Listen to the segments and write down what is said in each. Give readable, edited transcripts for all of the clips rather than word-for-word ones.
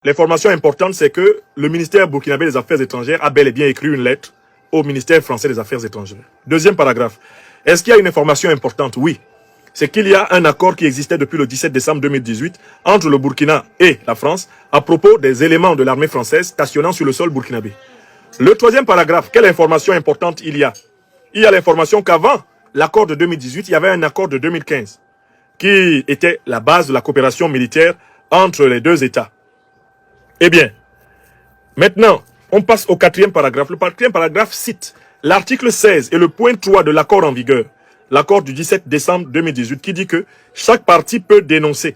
L'information importante, c'est que le ministère burkinabé des Affaires étrangères a bel et bien écrit une lettre au ministère français des Affaires étrangères. Deuxième paragraphe. Est-ce qu'il y a une information importante? Oui. C'est qu'il y a un accord qui existait depuis le 17 décembre 2018 entre le Burkina et la France à propos des éléments de l'armée française stationnant sur le sol burkinabé. Le troisième paragraphe, quelle information importante il y a? Il y a l'information qu'avant l'accord de 2018, il y avait un accord de 2015 qui était la base de la coopération militaire entre les deux États. Eh bien, maintenant, on passe au quatrième paragraphe. Le quatrième paragraphe cite l'article 16 et le point 3 de l'accord en vigueur, l'accord du 17 décembre 2018, qui dit que chaque partie peut dénoncer.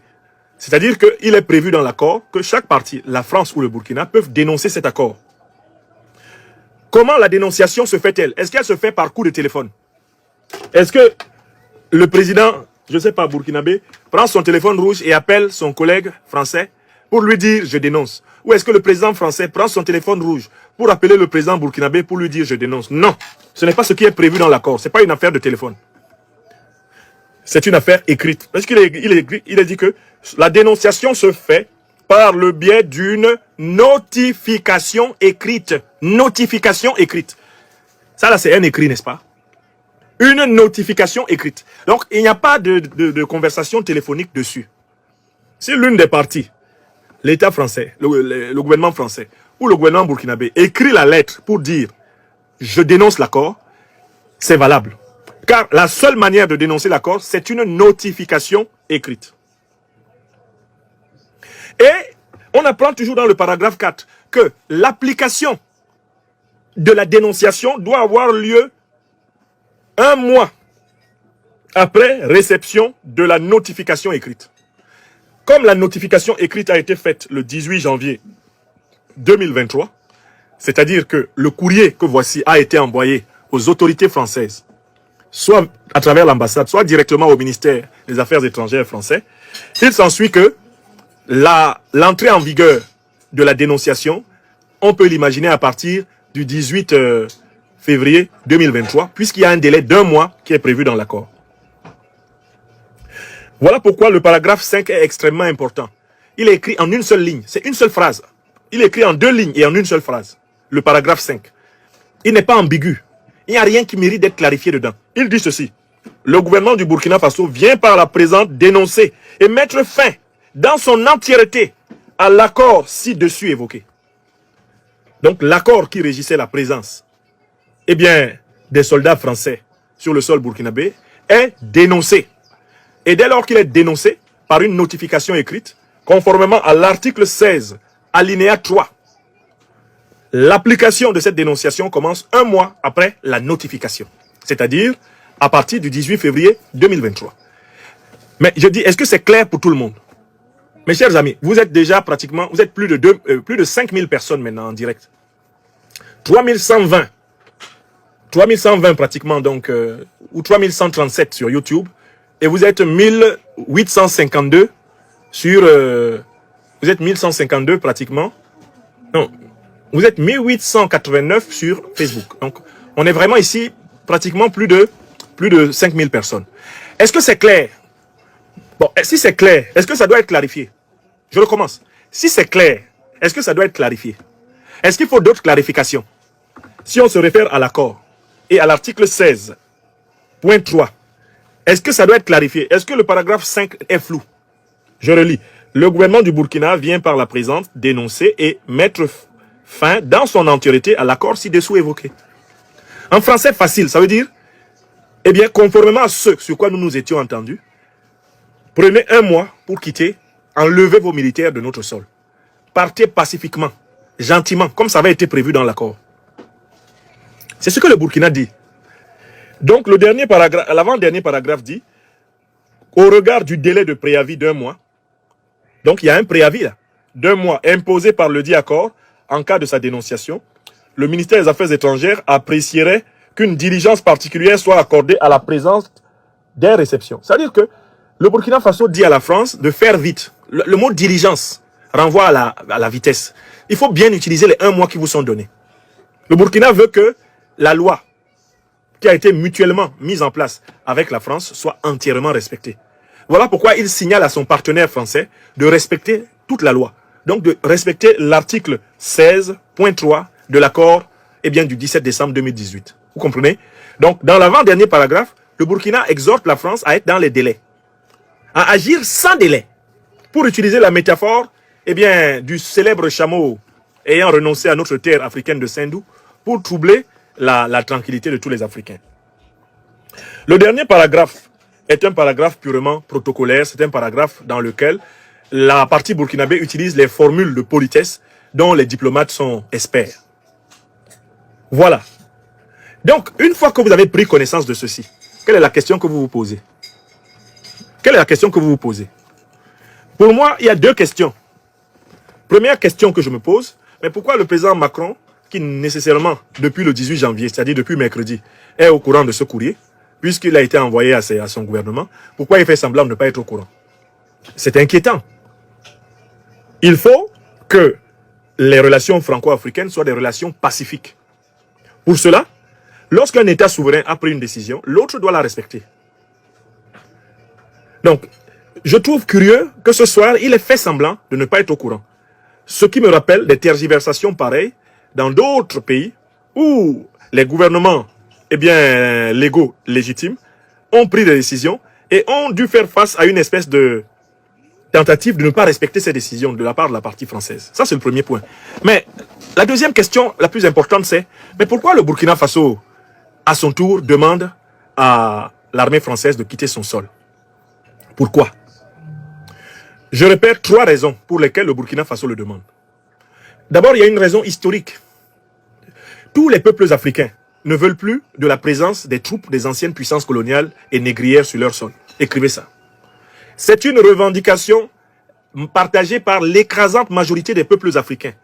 C'est-à-dire qu'il est prévu dans l'accord que chaque partie, la France ou le Burkina, peuvent dénoncer cet accord. Comment la dénonciation se fait-elle? Est-ce qu'elle se fait par coup de téléphone? Est-ce que le président, je ne sais pas, burkinabé, prend son téléphone rouge et appelle son collègue français pour lui dire « je dénonce » ou est-ce que le président français prend son téléphone rouge pour appeler le président burkinabé pour lui dire « je dénonce » Non, ce n'est pas ce qui est prévu dans l'accord. Ce n'est pas une affaire de téléphone. C'est une affaire écrite. Parce qu'il il a dit que la dénonciation se fait par le biais d'une notification écrite. Notification écrite. Ça là, c'est un écrit, n'est-ce pas? Une notification écrite. Donc, il n'y a pas de conversation téléphonique dessus. Si l'une des parties, l'État français, le gouvernement français ou le gouvernement burkinabé écrit la lettre pour dire « je dénonce l'accord », c'est valable. Car la seule manière de dénoncer l'accord, c'est une notification écrite. Et on apprend toujours dans le paragraphe 4 que l'application de la dénonciation doit avoir lieu 1 mois après réception de la notification écrite. Comme la notification écrite a été faite le 18 janvier 2023, c'est-à-dire que le courrier que voici a été envoyé aux autorités françaises, soit à travers l'ambassade, soit directement au ministère des Affaires étrangères français, il s'ensuit que l'entrée en vigueur de la dénonciation, on peut l'imaginer à partir du 18 février 2023, puisqu'il y a un délai d'1 mois qui est prévu dans l'accord. Voilà pourquoi le paragraphe 5 est extrêmement important. Il est écrit en une seule ligne, c'est une seule phrase. Il est écrit en 2 lignes et en une seule phrase. Le paragraphe 5. Il n'est pas ambigu. Il n'y a rien qui mérite d'être clarifié dedans. Il dit ceci. Le gouvernement du Burkina Faso vient par la présente dénoncer et mettre fin dans son entièreté à l'accord ci-dessus évoqué. Donc l'accord qui régissait la présence des soldats français sur le sol burkinabé est dénoncé. Et dès lors qu'il est dénoncé par une notification écrite, conformément à l'article 16, alinéa 3, l'application de cette dénonciation commence 1 mois après la notification, c'est-à-dire à partir du 18 février 2023. Mais je dis, est-ce que c'est clair pour tout le monde? Mes chers amis, vous êtes déjà pratiquement, vous êtes plus de 5000 personnes maintenant en direct. 3120 pratiquement, donc, ou 3137 sur YouTube. Et vous êtes 1852 sur... vous êtes 1152 pratiquement. Non, vous êtes 1889 sur Facebook. Donc, on est vraiment ici pratiquement plus de 5000 personnes. Est-ce que c'est clair? Bon, si c'est clair, est-ce que ça doit être clarifié? Je recommence. Si c'est clair, est-ce que ça doit être clarifié? Est-ce qu'il faut d'autres clarifications? Si on se réfère à l'accord et à l'article 16.3, est-ce que ça doit être clarifié? Est-ce que le paragraphe 5 est flou? Je relis. Le gouvernement du Burkina vient par la présente dénoncer et mettre fin dans son entièreté à l'accord ci-dessous évoqué. En français facile, ça veut dire, conformément à ce sur quoi nous nous étions entendus, prenez 1 mois pour quitter, enlevez vos militaires de notre sol. Partez pacifiquement, gentiment, comme ça avait été prévu dans l'accord. C'est ce que le Burkina dit. Donc, l'avant-dernier paragraphe dit, au regard du délai de préavis d'1 mois, donc il y a un préavis là, d'1 mois imposé par le dit accord, en cas de sa dénonciation, le ministère des Affaires étrangères apprécierait qu'une diligence particulière soit accordée à la présence des réceptions. C'est-à-dire que le Burkina Faso dit à la France de faire vite. Le mot diligence renvoie à la vitesse. Il faut bien utiliser les 1 mois qui vous sont donnés. Le Burkina veut que la loi qui a été mutuellement mise en place avec la France soit entièrement respectée. Voilà pourquoi il signale à son partenaire français de respecter toute la loi. donc de respecter l'article 16.3 de l'accord du 17 décembre 2018. Vous comprenez? Donc, dans l'avant-dernier paragraphe, le Burkina exhorte la France à être dans les délais, à agir sans délai, pour utiliser la métaphore du célèbre chameau ayant renoncé à notre terre africaine de Sindou pour troubler la tranquillité de tous les Africains. Le dernier paragraphe est un paragraphe purement protocolaire. C'est un paragraphe dans lequel la partie burkinabé utilise les formules de politesse dont les diplomates sont experts. Voilà. Donc, une fois que vous avez pris connaissance de ceci, quelle est la question que vous vous posez? Quelle est la question que vous vous posez? Pour moi, il y a deux questions. Première question que je me pose, mais pourquoi le président Macron, qui nécessairement, depuis le 18 janvier, c'est-à-dire depuis mercredi, est au courant de ce courrier, puisqu'il a été envoyé à son gouvernement, pourquoi il fait semblant de ne pas être au courant? C'est inquiétant. Il faut que les relations franco-africaines soient des relations pacifiques. Pour cela, lorsqu'un État souverain a pris une décision, l'autre doit la respecter. Donc, je trouve curieux que ce soir, il ait fait semblant de ne pas être au courant. Ce qui me rappelle des tergiversations pareilles dans d'autres pays où les gouvernements légaux, légitimes, ont pris des décisions et ont dû faire face à une espèce de tentative de ne pas respecter ces décisions de la part de la partie française. Ça, c'est le premier point. Mais la deuxième question, la plus importante, c'est mais pourquoi le Burkina Faso, à son tour, demande à l'armée française de quitter son sol? Pourquoi? Je répète 3 raisons pour lesquelles le Burkina Faso le demande. D'abord, il y a une raison historique. Tous les peuples africains ne veulent plus de la présence des troupes des anciennes puissances coloniales et négrières sur leur sol. Écrivez ça. C'est une revendication partagée par l'écrasante majorité des peuples africains.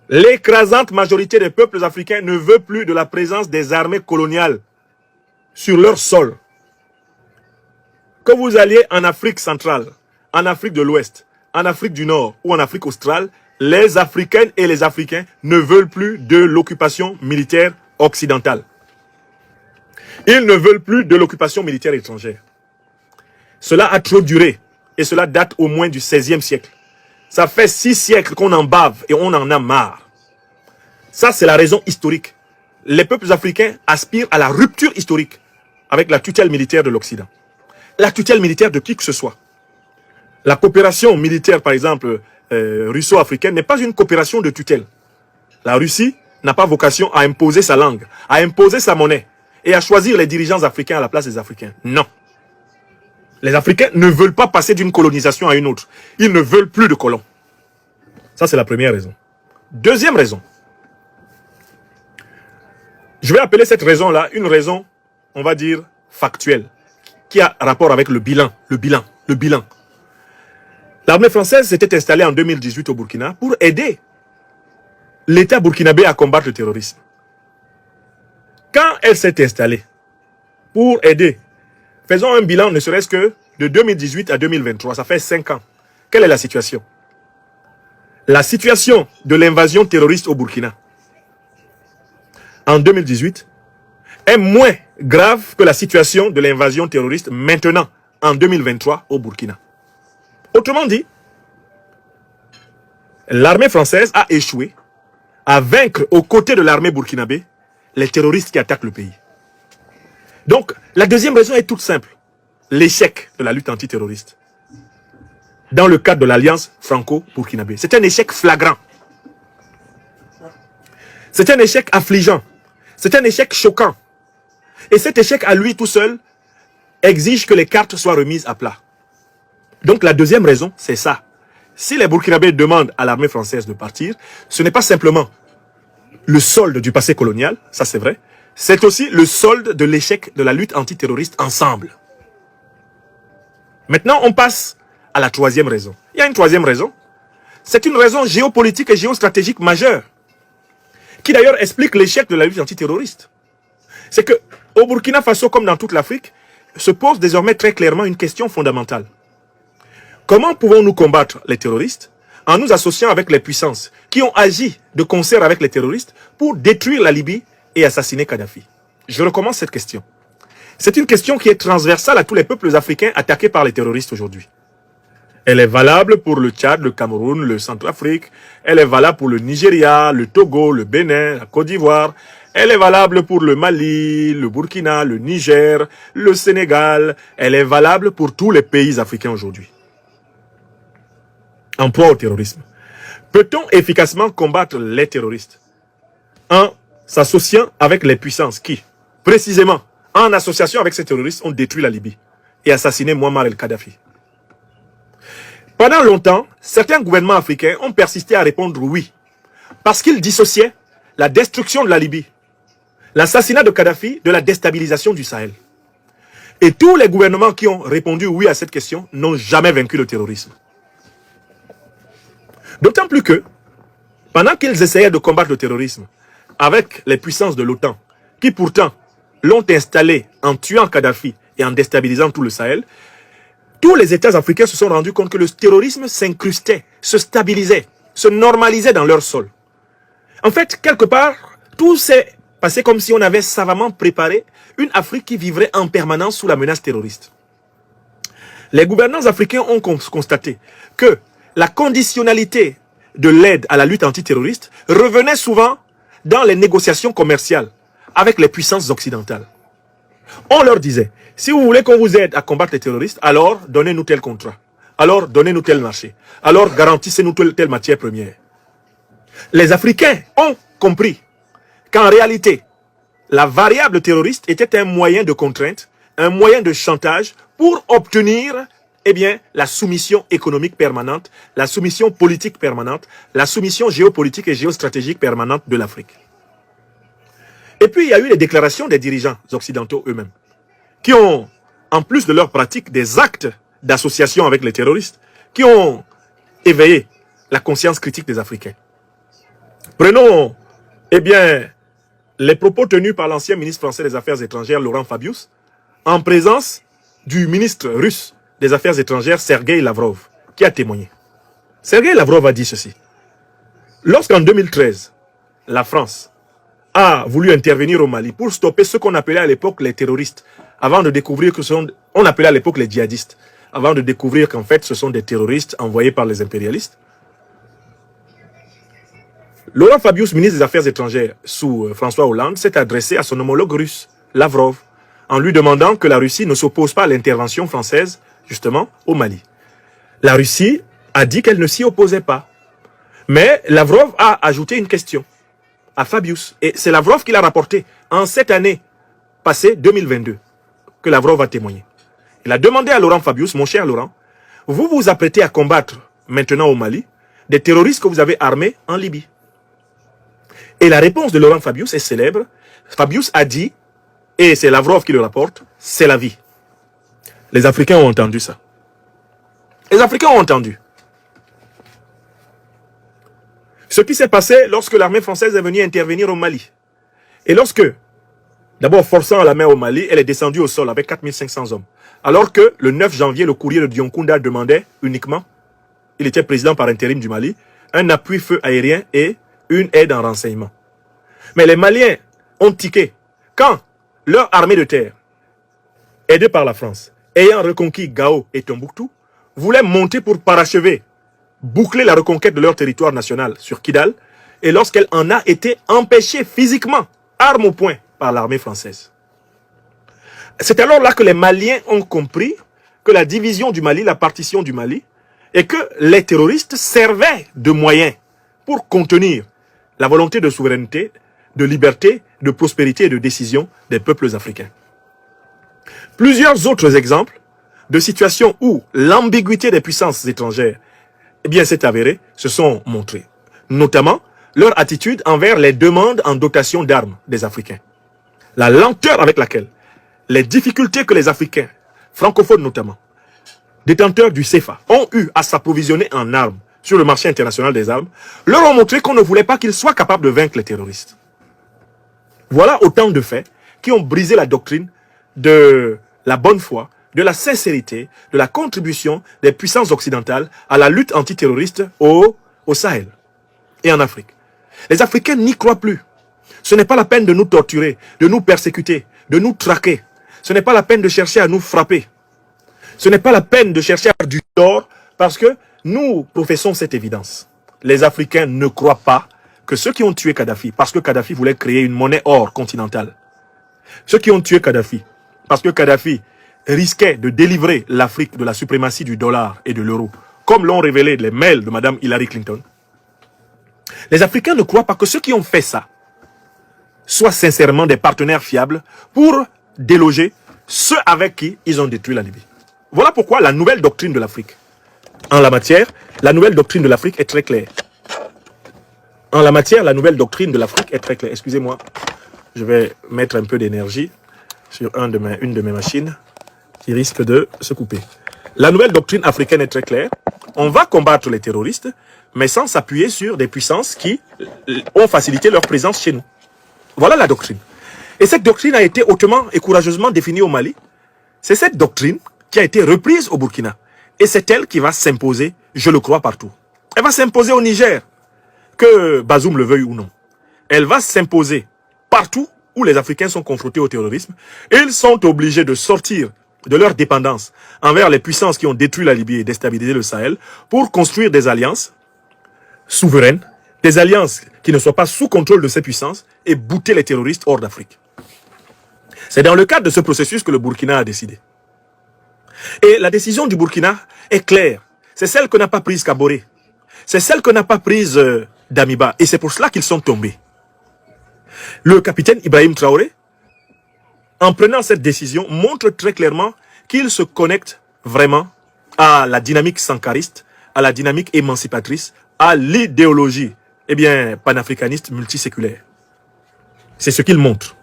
L'écrasante majorité des peuples africains ne veut plus de la présence des armées coloniales sur leur sol. Que vous alliez en Afrique centrale, en Afrique de l'Ouest, en Afrique du Nord ou en Afrique australe, les Africaines et les Africains ne veulent plus de l'occupation militaire occidentale. Ils ne veulent plus de l'occupation militaire étrangère. Cela a trop duré et cela date au moins du XVIe siècle. Ça fait 6 siècles qu'on en bave et on en a marre. Ça, c'est la raison historique. Les peuples africains aspirent à la rupture historique avec la tutelle militaire de l'Occident. La tutelle militaire de qui que ce soit. La coopération militaire, par exemple, russo-africaine, n'est pas une coopération de tutelle. La Russie n'a pas vocation à imposer sa langue, à imposer sa monnaie et à choisir les dirigeants africains à la place des Africains. Non. Les Africains ne veulent pas passer d'une colonisation à une autre. Ils ne veulent plus de colons. Ça, c'est la première raison. Deuxième raison. Je vais appeler cette raison-là une raison, on va dire, factuelle, qui a rapport avec le bilan. L'armée française s'était installée en 2018 au Burkina pour aider l'État burkinabé à combattre le terrorisme. Quand elle s'est installée pour aider, faisons un bilan ne serait-ce que de 2018 à 2023, ça fait 5 ans. Quelle est la situation? La situation de l'invasion terroriste au Burkina en 2018 est moins grave que la situation de l'invasion terroriste maintenant, en 2023, au Burkina. Autrement dit, l'armée française a échoué à vaincre aux côtés de l'armée burkinabé les terroristes qui attaquent le pays. Donc, la deuxième raison est toute simple. L'échec de la lutte antiterroriste dans le cadre de l'alliance franco-burkinabé. C'est un échec flagrant. C'est un échec affligeant. C'est un échec choquant. Et cet échec à lui tout seul exige que les cartes soient remises à plat. Donc la deuxième raison, c'est ça. Si les Burkinabés demandent à l'armée française de partir, ce n'est pas simplement le solde du passé colonial, ça c'est vrai, c'est aussi le solde de l'échec de la lutte antiterroriste ensemble. Maintenant, on passe à la troisième raison. Il y a une troisième raison. C'est une raison géopolitique et géostratégique majeure, qui d'ailleurs explique l'échec de la lutte antiterroriste. C'est que au Burkina Faso, comme dans toute l'Afrique, se pose désormais très clairement une question fondamentale. Comment pouvons-nous combattre les terroristes en nous associant avec les puissances qui ont agi de concert avec les terroristes pour détruire la Libye et assassiner Kadhafi? Je recommence cette question. C'est une question qui est transversale à tous les peuples africains attaqués par les terroristes aujourd'hui. Elle est valable pour le Tchad, le Cameroun, le Centrafrique. Elle est valable pour le Nigeria, le Togo, le Bénin, la Côte d'Ivoire. Elle est valable pour le Mali, le Burkina, le Niger, le Sénégal. Elle est valable pour tous les pays africains aujourd'hui. En proie au terrorisme. Peut-on efficacement combattre les terroristes en s'associant avec les puissances qui, précisément, en association avec ces terroristes, ont détruit la Libye et assassiné Muammar el-Kadhafi? Pendant longtemps, certains gouvernements africains ont persisté à répondre oui, parce qu'ils dissociaient la destruction de la Libye, l'assassinat de Kadhafi, de la déstabilisation du Sahel. Et tous les gouvernements qui ont répondu oui à cette question n'ont jamais vaincu le terrorisme. D'autant plus que, pendant qu'ils essayaient de combattre le terrorisme avec les puissances de l'OTAN, qui pourtant l'ont installé en tuant Kadhafi et en déstabilisant tout le Sahel, tous les États africains se sont rendus compte que le terrorisme s'incrustait, se stabilisait, se normalisait dans leur sol. En fait, quelque part, tout s'est passé comme si on avait savamment préparé une Afrique qui vivrait en permanence sous la menace terroriste. Les gouvernants africains ont constaté que la conditionnalité de l'aide à la lutte antiterroriste revenait souvent dans les négociations commerciales avec les puissances occidentales. On leur disait, si vous voulez qu'on vous aide à combattre les terroristes, alors donnez-nous tel contrat, alors donnez-nous tel marché, alors garantissez-nous telle matière première. Les Africains ont compris qu'en réalité, la variable terroriste était un moyen de contrainte, un moyen de chantage pour obtenir la soumission économique permanente, la soumission politique permanente, la soumission géopolitique et géostratégique permanente de l'Afrique. Et puis, il y a eu les déclarations des dirigeants occidentaux eux-mêmes, qui ont, en plus de leur pratique, des actes d'association avec les terroristes, qui ont éveillé la conscience critique des Africains. Prenons, les propos tenus par l'ancien ministre français des Affaires étrangères, Laurent Fabius, en présence du ministre russe des Affaires étrangères, Sergueï Lavrov, qui a témoigné. Sergueï Lavrov a dit ceci. Lorsqu'en 2013, la France a voulu intervenir au Mali pour stopper ce qu'on appelait à l'époque les terroristes, avant de découvrir que on appelait à l'époque les djihadistes, avant de découvrir qu'en fait ce sont des terroristes envoyés par les impérialistes. Laurent Fabius, ministre des Affaires étrangères sous François Hollande, s'est adressé à son homologue russe, Lavrov, en lui demandant que la Russie ne s'oppose pas à l'intervention française, justement, au Mali. La Russie a dit qu'elle ne s'y opposait pas. Mais Lavrov a ajouté une question à Fabius. Et c'est Lavrov qui l'a rapporté en cette année passée, 2022, que Lavrov a témoigné. Il a demandé à Laurent Fabius, mon cher Laurent, vous vous apprêtez à combattre maintenant au Mali des terroristes que vous avez armés en Libye. Et la réponse de Laurent Fabius est célèbre. Fabius a dit, et c'est Lavrov qui le rapporte, c'est la vie. Les Africains ont entendu ça. Les Africains ont entendu. Ce qui s'est passé lorsque l'armée française est venue intervenir au Mali. Et lorsque, d'abord forçant la main au Mali, elle est descendue au sol avec 4500 hommes. Alors que le 9 janvier, le courrier de Dioncounda demandait uniquement, il était président par intérim du Mali, un appui feu aérien et une aide en renseignement. Mais les Maliens ont tiqué quand leur armée de terre, aidée par la France, ayant reconquis Gao et Tombouctou, voulait monter pour parachever, boucler la reconquête de leur territoire national sur Kidal, et lorsqu'elle en a été empêchée physiquement, arme au poing, par l'armée française. C'est alors là que les Maliens ont compris que la division du Mali, la partition du Mali, et que les terroristes servaient de moyens pour contenir la volonté de souveraineté, de liberté, de prospérité et de décision des peuples africains. Plusieurs autres exemples de situations où l'ambiguïté des puissances étrangères s'est avérée, se sont montrés. Notamment, leur attitude envers les demandes en dotation d'armes des Africains. La lenteur avec laquelle, les difficultés que les Africains, francophones notamment, détenteurs du CFA, ont eu à s'approvisionner en armes sur le marché international des armes, leur ont montré qu'on ne voulait pas qu'ils soient capables de vaincre les terroristes. Voilà autant de faits qui ont brisé la doctrine de la bonne foi, de la sincérité, de la contribution des puissances occidentales à la lutte antiterroriste au Sahel et en Afrique. Les Africains n'y croient plus. Ce n'est pas la peine de nous torturer, de nous persécuter, de nous traquer. Ce n'est pas la peine de chercher à nous frapper. Ce n'est pas la peine de chercher à faire du tort Parce que nous professons cette évidence. Les Africains ne croient pas que ceux qui ont tué Kadhafi, parce que Kadhafi voulait créer une monnaie or continentale, ceux qui ont tué Kadhafi, parce que Kadhafi risquait de délivrer l'Afrique de la suprématie du dollar et de l'euro, comme l'ont révélé les mails de Mme Hillary Clinton, les Africains ne croient pas que ceux qui ont fait ça soient sincèrement des partenaires fiables pour déloger ceux avec qui ils ont détruit la Libye. Voilà pourquoi la nouvelle doctrine de l'Afrique, en la matière, la nouvelle doctrine de l'Afrique est très claire. En la matière, la nouvelle doctrine de l'Afrique est très claire. Excusez-moi, je vais mettre un peu d'énergie sur une de mes machines qui risque de se couper. La nouvelle doctrine africaine est très claire. On va combattre les terroristes, mais sans s'appuyer sur des puissances qui ont facilité leur présence chez nous. Voilà la doctrine. Et cette doctrine a été hautement et courageusement définie au Mali. C'est cette doctrine qui a été reprise au Burkina. Et c'est elle qui va s'imposer, je le crois, partout. Elle va s'imposer au Niger, que Bazoum le veuille ou non. Elle va s'imposer partout où les Africains sont confrontés au terrorisme. Et ils sont obligés de sortir de leur dépendance envers les puissances qui ont détruit la Libye et déstabilisé le Sahel pour construire des alliances souveraines, des alliances qui ne soient pas sous contrôle de ces puissances et bouter les terroristes hors d'Afrique. C'est dans le cadre de ce processus que le Burkina a décidé. Et la décision du Burkina est claire. C'est celle que n'a pas prise Kaboré. C'est celle que n'a pas prise Damiba. Et c'est pour cela qu'ils sont tombés. Le capitaine Ibrahim Traoré, en prenant cette décision, montre très clairement qu'il se connecte vraiment à la dynamique sankariste, à la dynamique émancipatrice, à l'idéologie panafricaniste multiséculaire. C'est ce qu'il montre.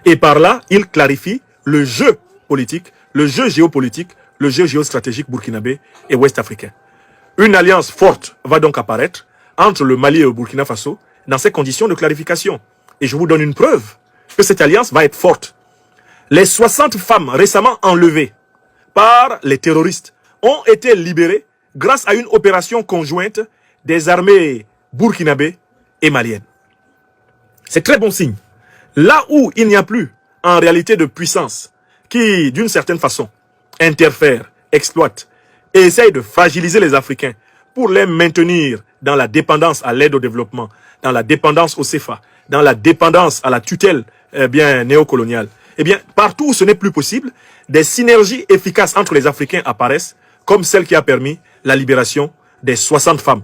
Et par là, il clarifie le jeu politique, le jeu géopolitique, le jeu géostratégique burkinabé et ouest-africain. Une alliance forte va donc apparaître entre le Mali et le Burkina Faso dans ces conditions de clarification. Et je vous donne une preuve que cette alliance va être forte. Les 60 femmes récemment enlevées par les terroristes ont été libérées grâce à une opération conjointe des armées burkinabées et maliennes. C'est très bon signe. Là où il n'y a plus en réalité de puissance qui, d'une certaine façon, interfère, exploite et essaye de fragiliser les Africains pour les maintenir dans la dépendance à l'aide au développement, dans la dépendance au CFA, dans la dépendance à la tutelle néocoloniale. Partout où ce n'est plus possible, des synergies efficaces entre les Africains apparaissent, comme celle qui a permis la libération des 60 femmes,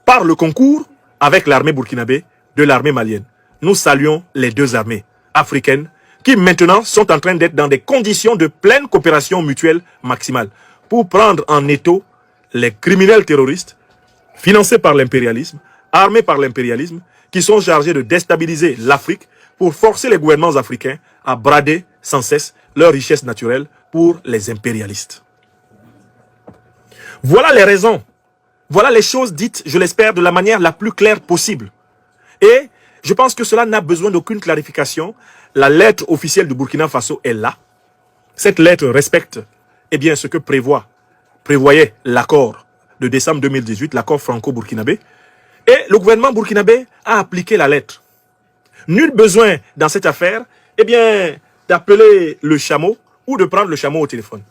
par le concours avec l'armée burkinabé de l'armée malienne. Nous saluons les deux armées africaines qui maintenant sont en train d'être dans des conditions de pleine coopération mutuelle maximale pour prendre en étau les criminels terroristes financés par l'impérialisme, armés par l'impérialisme, qui sont chargés de déstabiliser l'Afrique pour forcer les gouvernements africains à brader sans cesse leurs richesses naturelles pour les impérialistes. Voilà les raisons. Voilà les choses dites, je l'espère, de la manière la plus claire possible. Et je pense que cela n'a besoin d'aucune clarification. La lettre officielle du Burkina Faso est là. Cette lettre respecte ce que prévoyait l'accord de décembre 2018, l'accord franco-burkinabé. Et le gouvernement burkinabé a appliqué la lettre. Nul besoin dans cette affaire d'appeler le chameau ou de prendre le chameau au téléphone.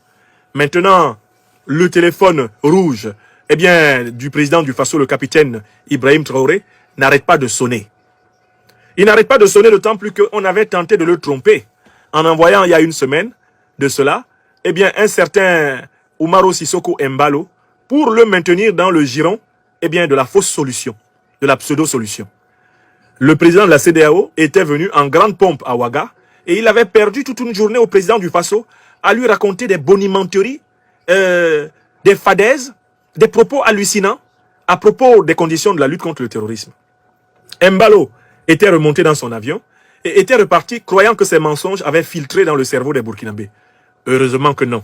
Maintenant, le téléphone rouge du président du Faso, le capitaine Ibrahim Traoré, n'arrête pas de sonner. Il n'arrête pas de sonner, d'autant plus qu'on avait tenté de le tromper en envoyant il y a une semaine de cela un certain Umaro Sissoko Embalo pour le maintenir dans le giron de la fausse solution, de la pseudo-solution. Le président de la CEDEAO était venu en grande pompe à Ouaga et il avait perdu toute une journée au président du Faso à lui raconter des bonimenteries, des fadaises, des propos hallucinants à propos des conditions de la lutte contre le terrorisme. Embalo était remonté dans son avion et était reparti croyant que ces mensonges avaient filtré dans le cerveau des Burkinabés. Heureusement que non.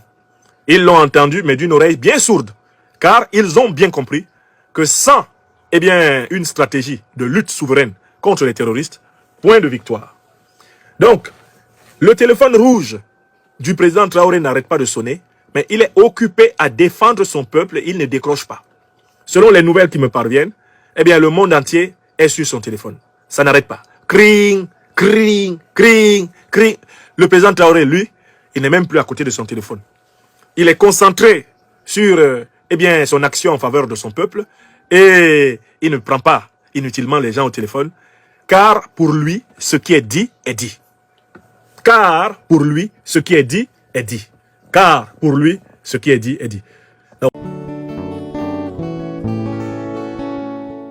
Ils l'ont entendu, mais d'une oreille bien sourde, car ils ont bien compris que sans une stratégie de lutte souveraine contre les terroristes, point de victoire. Donc, le téléphone rouge du président Traoré n'arrête pas de sonner, mais il est occupé à défendre son peuple et il ne décroche pas. Selon les nouvelles qui me parviennent, le monde entier est sur son téléphone. Ça n'arrête pas. Cring, cring, cring, cring. Le président Traoré, lui, il n'est même plus à côté de son téléphone. Il est concentré sur eh bien, son action en faveur de son peuple et il ne prend pas inutilement les gens au téléphone, car pour lui, ce qui est dit est dit. Car pour lui, ce qui est dit est dit. Car pour lui, ce qui est dit est dit. Donc,